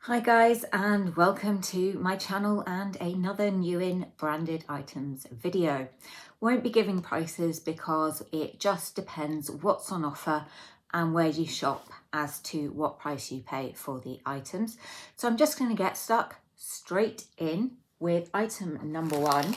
Hi guys, and welcome to my channel and another new in branded items video. Won't be giving prices because it just depends what's on offer and where you shop as to what price you pay for the items. So I'm just going to get stuck straight in with item number one.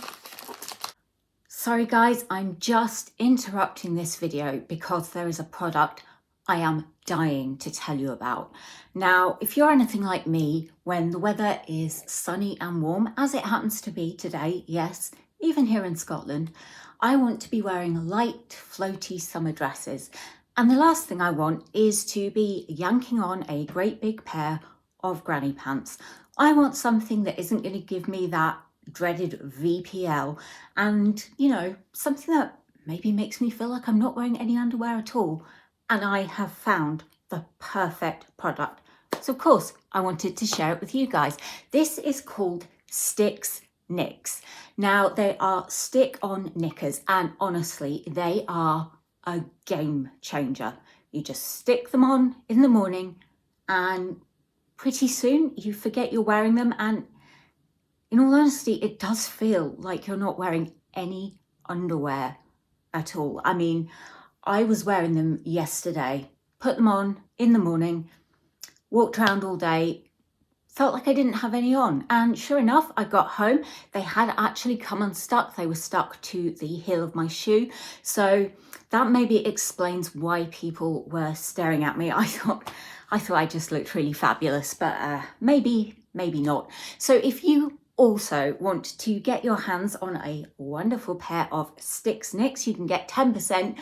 Sorry guys, I'm just interrupting this video because there is a product I am dying to tell you about. Now, if you're anything like me, when the weather is sunny and warm, as it happens to be today, yes, even here in Scotland, I want to be wearing light, floaty summer dresses. And the last thing I want is to be yanking on a great big pair of granny pants. I want something that isn't going to give me that dreaded VPL and, something that maybe makes me feel like I'm not wearing any underwear at all. And I have found the perfect product. So of course I wanted to share it with you guys. This is called Sticks Knits. Now they are stick-on knickers and honestly they are a game changer. You just stick them on in the morning and pretty soon you forget you're wearing them, and in all honesty it does feel like you're not wearing any underwear at all. I mean, I was wearing them yesterday, put them on in the morning, walked around all day, felt like I didn't have any on. And sure enough, I got home. They had actually come unstuck. They were stuck to the heel of my shoe. So that maybe explains why people were staring at me. I thought I just looked really fabulous, but maybe not. So if you also want to get your hands on a wonderful pair of Sticks Knits, you can get 10%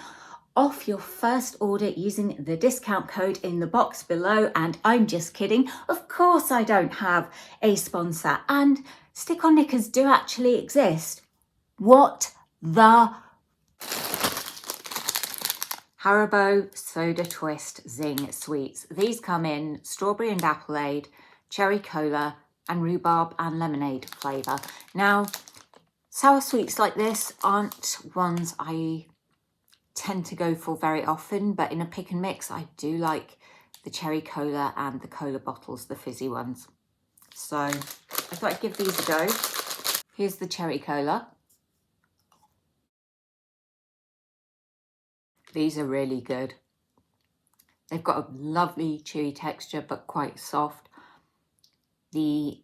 off your first order using the discount code in the box below. And I'm just kidding. Of course I don't have a sponsor, and stick-on knickers do actually exist. What the Haribo Soda Twist Zing Sweets. These come in strawberry and appleade, cherry cola, and rhubarb and lemonade flavour. Now, sour sweets like this aren't ones I tend to go for very often, but in a pick and mix I do like the cherry cola and the cola bottles, the fizzy ones. So I thought I'd give these a go. Here's the cherry cola. These are really good. They've got a lovely chewy texture but quite soft. The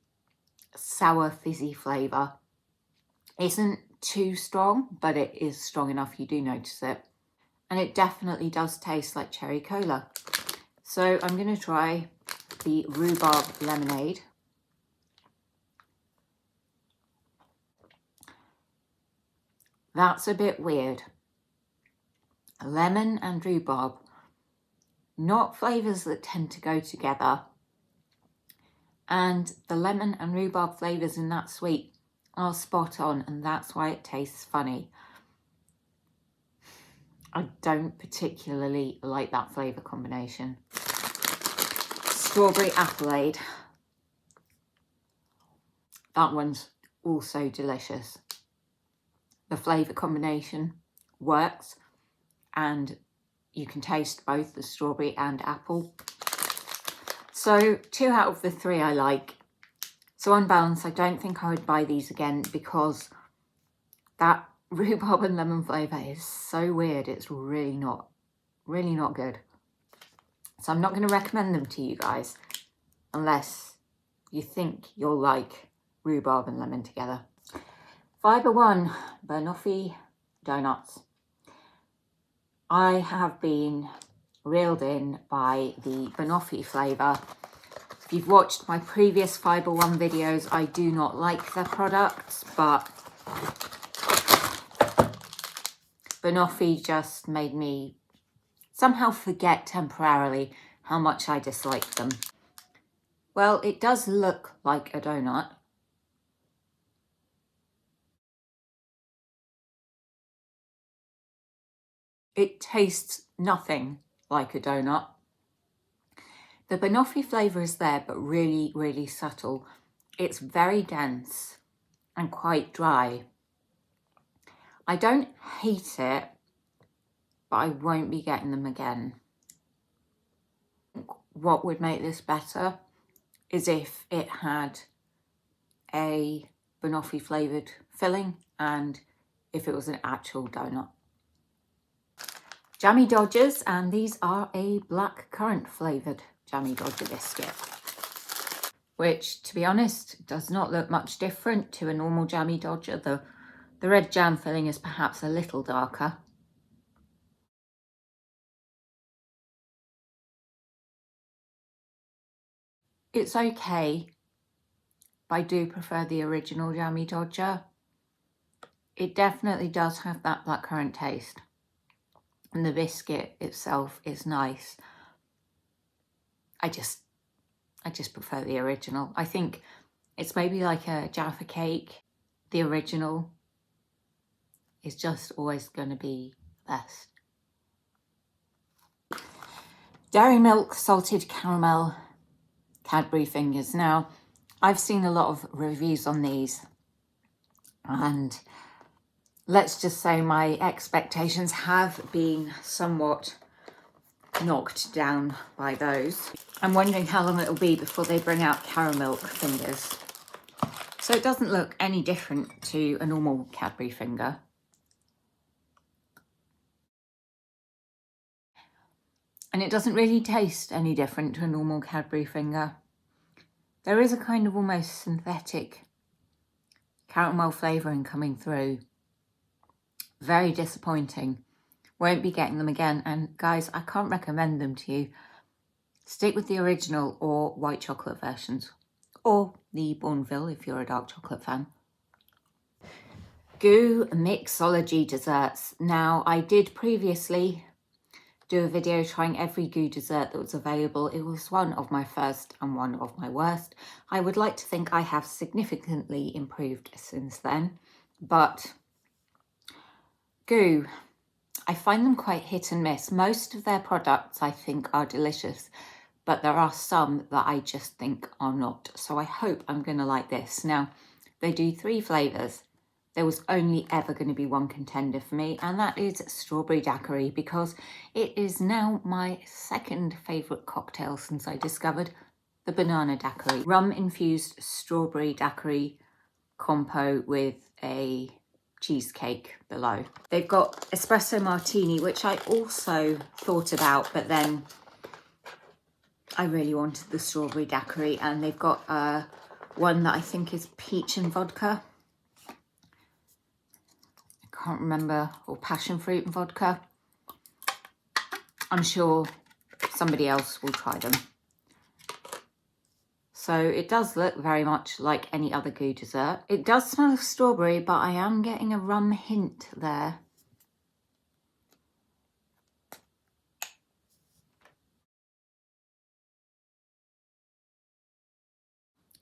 sour fizzy flavour isn't too strong, but it is strong enough you do notice it. And it definitely does taste like cherry cola. So I'm going to try the rhubarb lemonade. That's a bit weird. Lemon and rhubarb, not flavours that tend to go together. And the lemon and rhubarb flavours in that sweet are spot on, and that's why it tastes funny. I don't particularly like that flavour combination. Strawberry appleade. That one's also delicious. The flavour combination works, and you can taste both the strawberry and apple. So 2 out of the 3 I like. So on balance, I don't think I would buy these again because that rhubarb and lemon flavour is so weird. It's really not good. So I'm not going to recommend them to you guys unless you think you'll like rhubarb and lemon together. FiberOne banoffee donuts. I have been reeled in by the banoffee flavour. If you've watched my previous FiberOne videos, I do not like their products, but banoffee just made me somehow forget temporarily how much I dislike them. Well, it does look like a donut. It tastes nothing like a donut. The banoffee flavour is there, but really subtle. It's very dense and quite dry. I don't hate it, but I won't be getting them again. What would make this better is if it had a banoffee flavoured filling and if it was an actual donut. Jammy Dodgers, and these are a black currant flavoured Jammy Dodger biscuit, which, to be honest, does not look much different to a normal Jammy Dodger. The red jam filling is perhaps a little darker. It's okay, but I do prefer the original Jammy Dodger. It definitely does have that blackcurrant taste, and the biscuit itself is nice. I just prefer the original. I think it's maybe like a Jaffa cake. The original is just always going to be best. Dairy Milk Salted Caramel Cadbury Fingers. Now, I've seen a lot of reviews on these, and let's just say my expectations have been somewhat knocked down by those. I'm wondering how long it'll be before they bring out caramel fingers. So it doesn't look any different to a normal Cadbury finger. And it doesn't really taste any different to a normal Cadbury finger. There is a kind of almost synthetic caramel flavouring coming through. Very disappointing. Won't be getting them again. And guys, I can't recommend them to you. Stick with the original or white chocolate versions. Or the Bournville if you're a dark chocolate fan. Goo Mixology desserts. Now, I did previously do a video trying every goo dessert that was available. It was one of my first and one of my worst. I would like to think I have significantly improved since then, but goo, I find them quite hit and miss. Most of their products I think are delicious, but there are some that I just think are not. So I hope I'm going to like this. Now, they do 3 flavours. There was only ever going to be one contender for me, and that is strawberry daiquiri, because it is now my second favourite cocktail since I discovered the banana daiquiri. Rum-infused strawberry daiquiri compo with a cheesecake below. They've got espresso martini, which I also thought about, but then I really wanted the strawberry daiquiri, and they've got one that I think is peach and vodka. Can't remember, or passion fruit and vodka. I'm sure somebody else will try them. So it does look very much like any other goo dessert. It does smell of strawberry, but I am getting a rum hint there.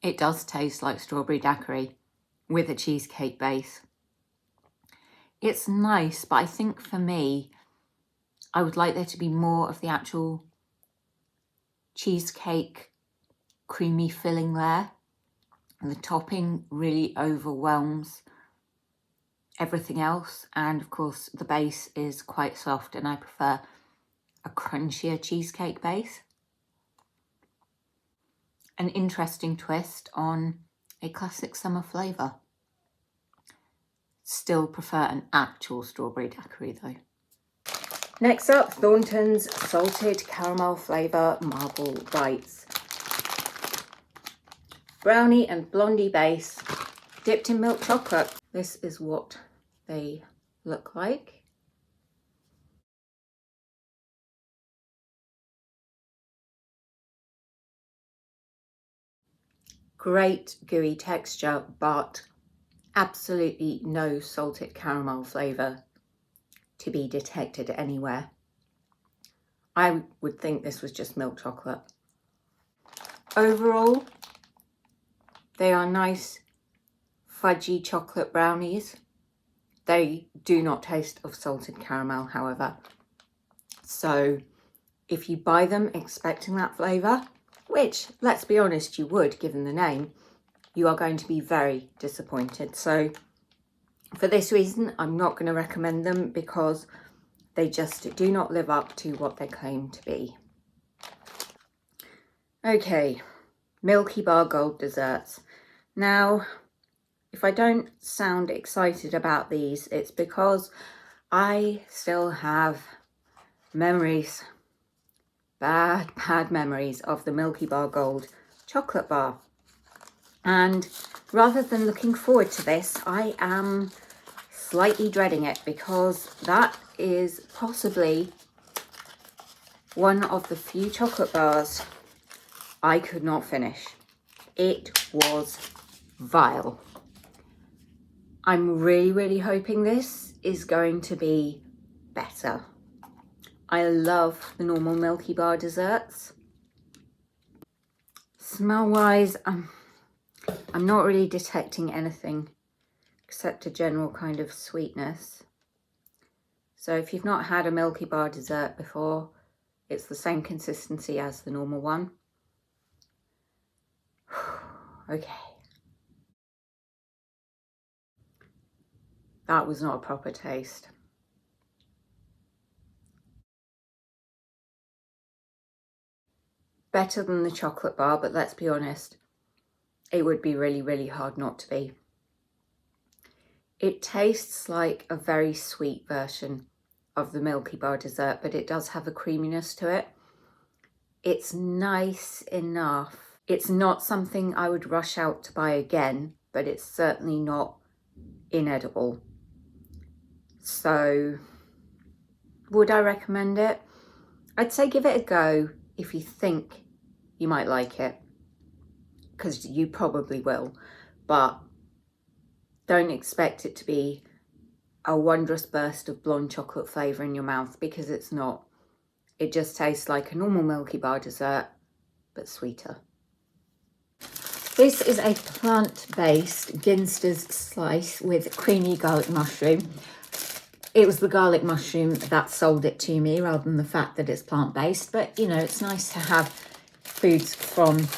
It does taste like strawberry daiquiri with a cheesecake base. It's nice, but I think for me, I would like there to be more of the actual cheesecake creamy filling there. And the topping really overwhelms everything else. And of course, the base is quite soft, and I prefer a crunchier cheesecake base. An interesting twist on a classic summer flavour. Still prefer an actual strawberry daiquiri though. Next up, Thorntons Salted Caramel Flavour Marble Bites. Brownie and blondie base, dipped in milk chocolate. This is what they look like. Great gooey texture, but absolutely no salted caramel flavour to be detected anywhere. I would think this was just milk chocolate. Overall, they are nice fudgy chocolate brownies. They do not taste of salted caramel, however. So if you buy them expecting that flavour, which, let's be honest, you would given the name, you are going to be very disappointed. So for this reason, I'm not going to recommend them, because they just do not live up to what they claim to be. Okay, Milky Bar Gold desserts. Now, if I don't sound excited about these, it's because I still have memories, bad memories of the Milky Bar Gold chocolate bar. And rather than looking forward to this, I am slightly dreading it, because that is possibly one of the few chocolate bars I could not finish. It was vile. I'm really hoping this is going to be better. I love the normal Milky Bar desserts. Smell wise, I'm not really detecting anything except a general kind of sweetness. So if you've not had a Milky Bar dessert before, it's the same consistency as the normal one. Okay. That was not a proper taste. Better than the chocolate bar, but let's be honest, it would be really hard not to be. It tastes like a very sweet version of the Milky Bar dessert, but it does have a creaminess to it. It's nice enough. It's not something I would rush out to buy again, but it's certainly not inedible. So, would I recommend it? I'd say give it a go if you think you might like it, because you probably will, but don't expect it to be a wondrous burst of blonde chocolate flavour in your mouth, because it's not. It just tastes like a normal Milky Bar dessert, but sweeter. This is a plant-based Ginsters Slice with creamy garlic mushroom. It was the garlic mushroom that sold it to me rather than the fact that it's plant-based, but you know, it's nice to have foods from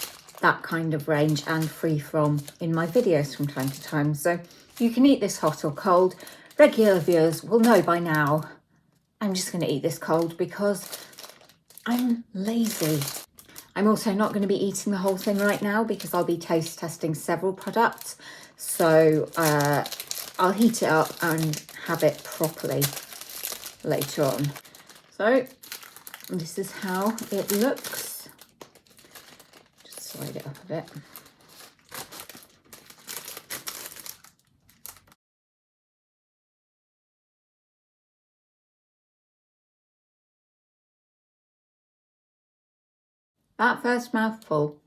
that kind of range and free from in my videos from time to time. So you can eat this hot or cold. Regular viewers will know by now I'm just going to eat this cold because I'm lazy. I'm also not going to be eating the whole thing right now because I'll be taste testing several products. So I'll heat it up and have it properly later on. So this is how it looks. Just slide it up a bit. That first mouthful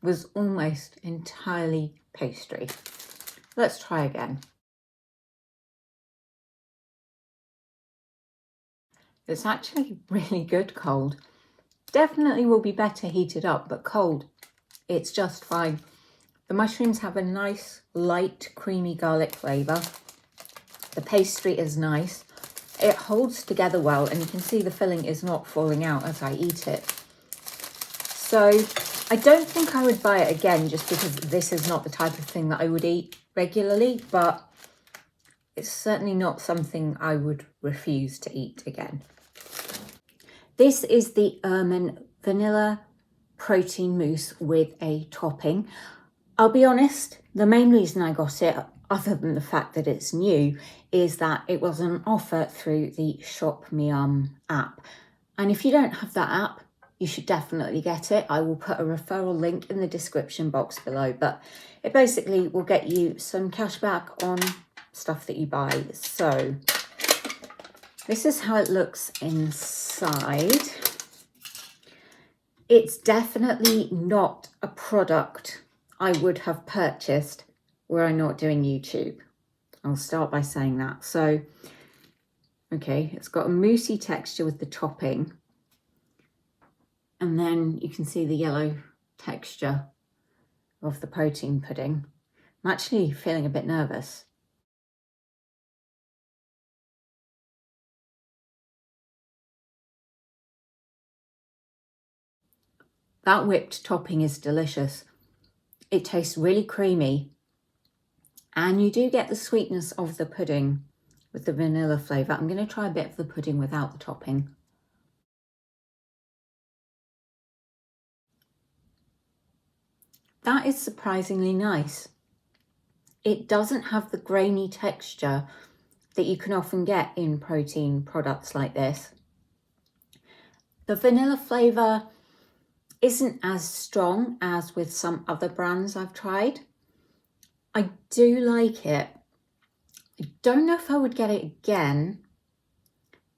was almost entirely pastry. Let's try again. It's actually really good cold. Definitely will be better heated up, but cold, it's just fine. The mushrooms have a nice, light, creamy garlic flavour. The pastry is nice. It holds together well, and you can see the filling is not falling out as I eat it. So I don't think I would buy it again just because this is not the type of thing that I would eat regularly, but it's certainly not something I would refuse to eat again. This is the Ermin Vanilla Protein Mousse with a topping. I'll be honest, the main reason I got it, other than the fact that it's new, is that it was an offer through the Shop Me app. And if you don't have that app, you should definitely get it. I will put a referral link in the description box below, but it basically will get you some cash back on stuff that you buy. So this is how it looks inside. It's definitely not a product I would have purchased were I not doing YouTube. I'll start by saying that. So, okay, it's got a moussey texture with the topping. And then you can see the yellow texture of the protein pudding. I'm actually feeling a bit nervous. That whipped topping is delicious. It tastes really creamy. And you do get the sweetness of the pudding with the vanilla flavour. I'm going to try a bit of the pudding without the topping. That is surprisingly nice. It doesn't have the grainy texture that you can often get in protein products like this. The vanilla flavour isn't as strong as with some other brands I've tried. I do like it. I don't know if I would get it again,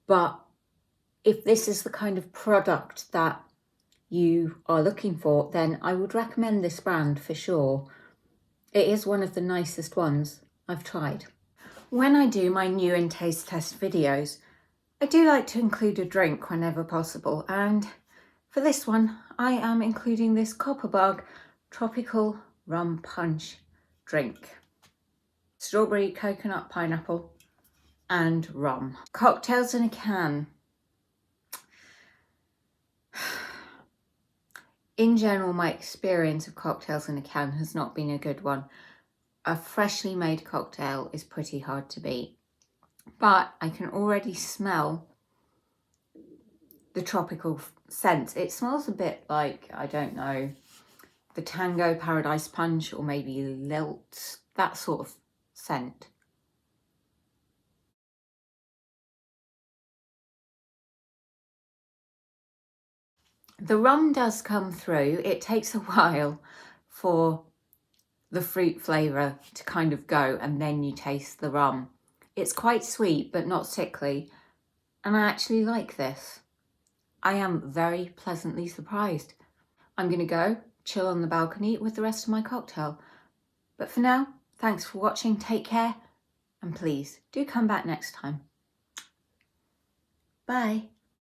but if this is the kind of product that you are looking for, then I would recommend this brand for sure. It is one of the nicest ones I've tried. When I do my new and taste test videos, I do like to include a drink whenever possible, and for this one I am including this Copperbug tropical rum punch drink. Strawberry, coconut, pineapple and rum. Cocktails in a can. In general, my experience of cocktails in a can has not been a good one. A freshly made cocktail is pretty hard to beat, but I can already smell the tropical scent. It smells a bit like, I don't know, the Tango Paradise Punch or maybe Lilt, that sort of scent. The rum does come through. It takes a while for the fruit flavour to kind of go, and then you taste the rum. It's quite sweet but not sickly, and I actually like this. I am very pleasantly surprised. I'm going to go chill on the balcony with the rest of my cocktail. But for now, thanks for watching, take care, and please do come back next time. Bye.